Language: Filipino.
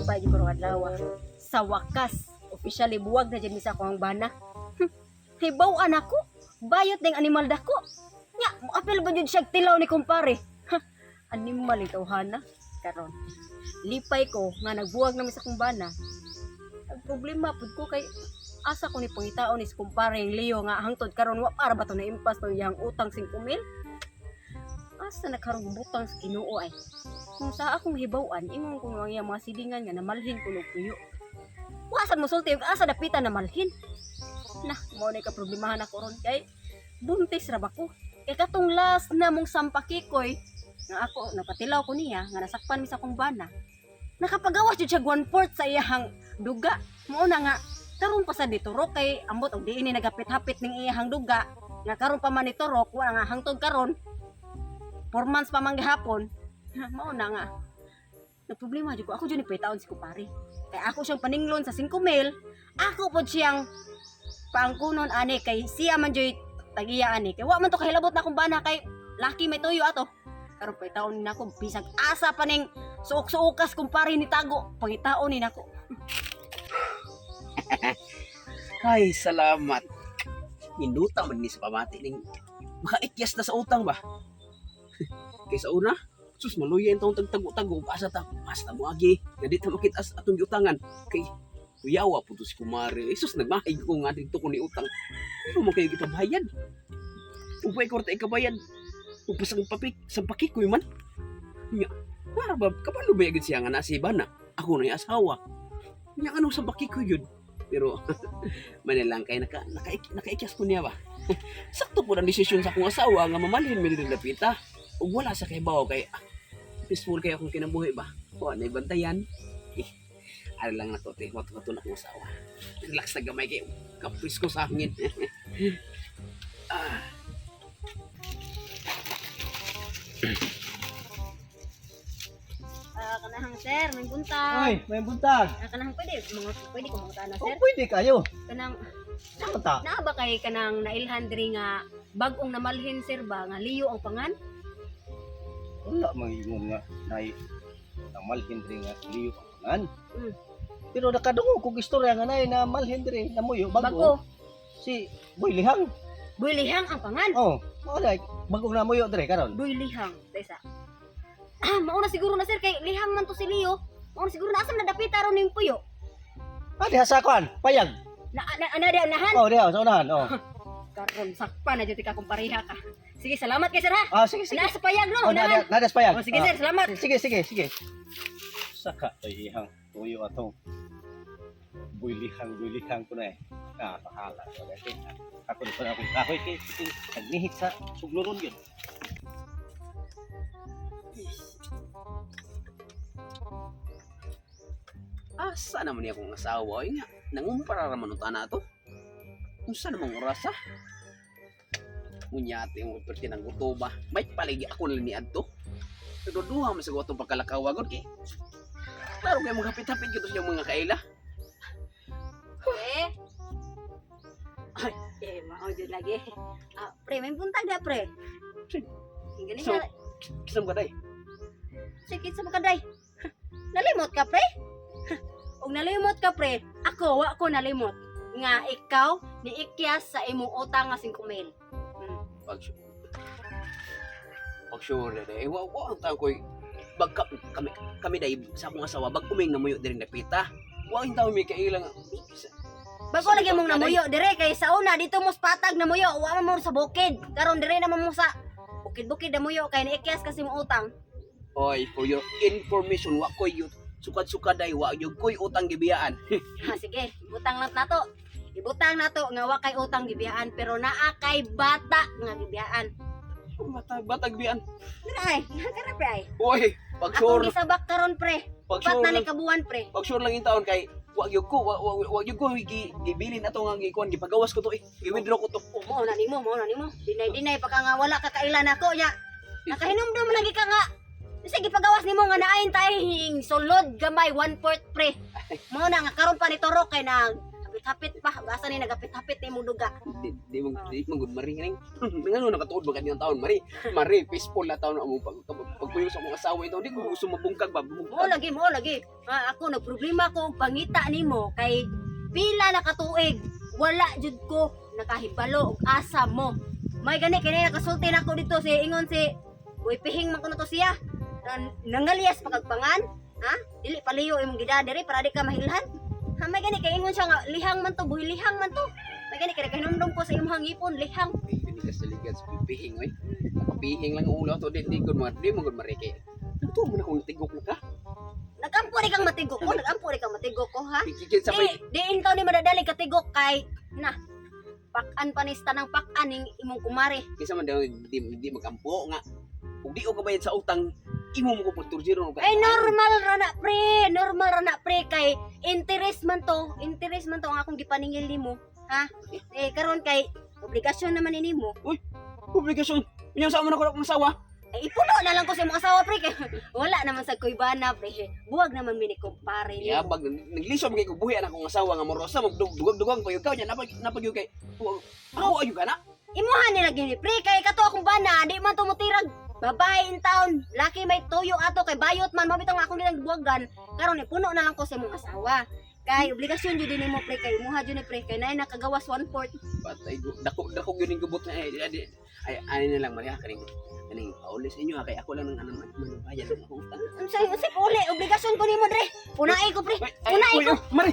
pa yung kurong adlaw. Sa wakas, officially buwag na dyan sa akong bana. Hibaw ako, bayot ng animal dako. Nya, apil ba dyan siya tilaw ni kumpare? Animal ito, hana. Karon, lipay ko nga nagbuwag namin sa akong bana. Ang problema pud ko kay asa ko ni pangitaon ni kumpare yung Leo nga hangtod karon wa para ba to na impas to yang utang 5,000? Asa na karong butang sa Ginoo ay. Kung sa akong hibaw-an, ingon ko nga yung mga silingan nga namalhin ko og tuyo. Wasan mo sulti og asa dapitan na malhin. Nah, mao na ka problemahan ako ron kay buntis ra ba ko. Kay katong last na mong sampakikoy nga ako napatilaw ko niya nga nasakpan mi sa akong bana. Nakapagawas jud siya 1/4 sa iyahang duga. Mao na nga karon pa sa diturok kay ambot og diini nagapit-hapit ning iyahang duga. Nga karon pa man ni turok wa nga hangtod karon 4 months pa man gihapon. Mao na nga. Nagproblema jud ko. Ako jud ni paytaon si kumpare. Kay ako siyang paninglon sa 5,000. Ako pod siyang pangkunon ani kay siya man jud tagiya ani. Kay wa man to kahilabot na akong bana kay laki may tuyo ato. Karon paytaon ni nako bisag asa pa ning suok-suokas kumpare ni tago. Pangitaon ni nako. Ay, salamat. Hinduta man ni sa pamati ning makaikyas na sa utang ba? Kaysa una, sus maluya yung taong tagtago-tago, basta mo agi, na di ta makitas atong giutangan. Kay, kuyawa po to si kumare, sus nagmahig ko nga dito ko ni utang. Ano mo kayo ipabayad? Upay korte ikabayad, upasang papik, sampakik ko man. Nga, para ba, kapalo ba yagid siya nga nasiba na? Ako na yung asawa. Nga ano sampakik ko yun? Pero, manilang kay nakaikyas ko niya ba? Sakto po ang desisyon sa akong asawa nga mamalhin mi dito lapita. Ug wala sa kay bawo kay peaceful kay akong kinabuhi ba. O na bantayan. Ano lang na to, wato na akong asawa. Relax na gamay kay kapris ko sa hangin. Kanahang sir, may buntag. Ay, may buntag. Kanahang pwede ko mga na O, sir. pwede kayo. Kanang Saan ta? naa ba kay kanang nailhan diri nga bag-ong namalhin sir ba nga Leo ang pangan? Wala mangingon nga namal hindri nga liyo pangan. Mm. Pero nakadungo kog istorya nga na mal hindri namuyo bago. Bago. Si Boy Lihang. Boy Lihang ang pangan. Oh, mo dai bagong namuyo dire karon. Boy Lihang, desa. Mao na siguro na sir kay Lihang man to si Leo. Mao na siguro na asam nadapita ron ning puyo. Diha sa kwan, payag. Ana di anahan. Oh, diha sa unahan, oh. Karon sakpa na jud ka kung pareha ka. Sige, salamat kay sir ha. Sige, sige. Nasa payag no, Oh, unahan. nadas payag. Oh, sige sir, salamat. Sige. Saka ihang tuyo atong Boy Lihang ko na eh. Pahala ko na eh. Ako na pala akong kahoy kay nagnihit sa sugluron yun. Asa naman niya akong asawa ay nga. Nangumpara raman uta na to. Kung saan namang oras ha? Munyate yung perti ng gutoba. May palagi ako na niad to. Pero duha mo sa gotong pagkalakawagon kay. Klaro kayo maghapit-hapit ko to siyang mga kaila. Mao jud lagi. Pre, may buntag da pre. Galing So, na. kisam ka day. Sige sa makaday. Nalimot ka pre? Og nalimot ka pre, ako wa ko nalimot. Nga ikaw ni ikyas sa imong utang nga 5,000. Pag sure na day. Wa ang tao ko'y bag kami day sa akong asawa bag uming namuyo diri na pita. Wa ang tao may kailang. Bago lagi mong namuyo dire kay sa una dito mo sa patag namuyo, wa man mo sa bukid. Karon dire naman mo sa bukid-bukid namuyo kay ni ikyas kasi imong utang. Oy, for your information, wa ko'y sukad-sukad day, wa yung ko'y utang gibiyaan. Ha sige, ibutang nato. Ibutang nato nga wa kay utang gibiyaan pero naa kay bata nga gibiyaan. Batag biyan. Ay, kana pre ay. Oy, pag Akong sure, gisabak karon pre. pag Bat sure na ni lang, kabuan pre. pag sure lang yung taon kay wa gyud ko gibilin ato nga gikuan gipagawas ko to eh. Gi-withdraw ko to. Mao na nimo. Dinay pa ka nga wala ka kailan ako ya. Nakahinumdum lagi ka nga. Sige pagawas nimo nga naayin tayong sulod gamay 1/4 pre. Mao na nga karon pa ni Toro kay nag hapit-hapit pa. Basta ni nagapit-hapit ni mo duga. Di mo good mari ning. Ngano nakatuod ba kaniyang taon mari? Mari peaceful na taon mo pagpuyo sa akong asawa ito. Di ko gusto mabungkag ba. Mo lagi. Ako nagproblema ko og pangita nimo kay pila na katuig wala jud ko nakahibalo og asa mo. May gani kini nakasulti na ako dito si ingon si Uy pihing man kuno to siya. Nangalias pagagpangan, ha? Dili paliyo imong gidadiri para di ka mahilhan. Ha may gani kay ingon siya nga lihang man to, buhi lihang man to. May gani kay hinumdum ko sa imong ipon lihang. Pinigas sa ligas pihing oy. Pihing lang ang ulo to di good mari kay. Ito mo na kung natigok na ka. Nagampo ri kang matigok ko, ha? Kikit sa may Diin ka ni madadali katigok kay na pakan panista ng pakan ning imong kumare. kisa man daw di magampo nga. Kung di o kabayad sa utang, imo mo ko po turjiro ka. Ay normal ra na pre kay interest man to ang akong gipaningil nimo, ha? Karon kay obligasyon naman ni nimo. Publikasyon. Inyong sa mo na ko akong asawa. Ay ipuno na lang ko sa imong asawa pre kay wala naman sa kuybana pre. Buwag naman mini kumpare nimo. Yabag naglisom kay ko buhi anak kong asawa nga morosa magdugag-dugang pa yung kaw niya napag yung kay. Ako ayo ka na. Imuhan nila gini pre kay kato akong bana di man tumutirag. Babae in town, laki may tuyo ato kay bayot man mabitaw nga akong nilang buwagan. Karon puno na lang ko sa imong asawa. Kay obligasyon jud nimo pre kay imuha jud ni pre kay nay nakagawas 1/4. Patay dako yun yung gubot na ay na lang Maria kaning paulis inyo kay ako lang ng ano man bayan ng akong utang. Unsay uli obligasyon ko nimo dre. Punai ko pre. Punai ko. Mari